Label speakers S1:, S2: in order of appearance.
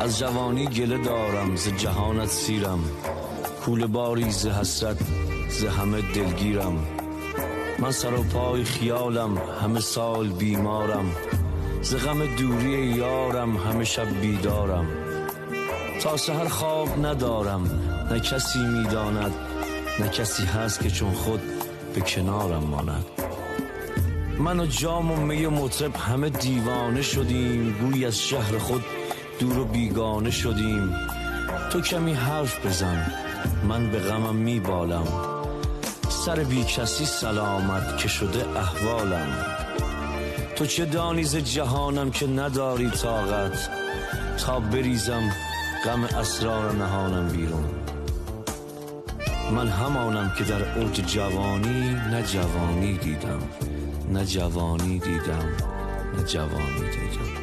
S1: از جوانی گله دارم، ز جهانت سیرم، کوله باری ز حسرت، ز همه دلگیرم. من سر و پای خیالم، همه سال بیمارم، ز غم دوری یارم همه شب بیدارم. تا سحر خواب ندارم، نه کسی میداند، نه کسی هست که چون خود به کنارم ماند. من و جام و می و مطرب همه دیوانه شدیم، گویی از شهر خود دور و بیگانه شدیم. تو کمی حرف بزن، من به غمم میبالم، سر بی کسی سلامت که شده احوالم. تو چه دانی ز جهانم که نداری طاقت، تا بریزم غم اسرار نهانم بیرون. من همانم که در اوج جوانی نه جوانی دیدم، نه جوانی دیدم، نه جوانی دیدم.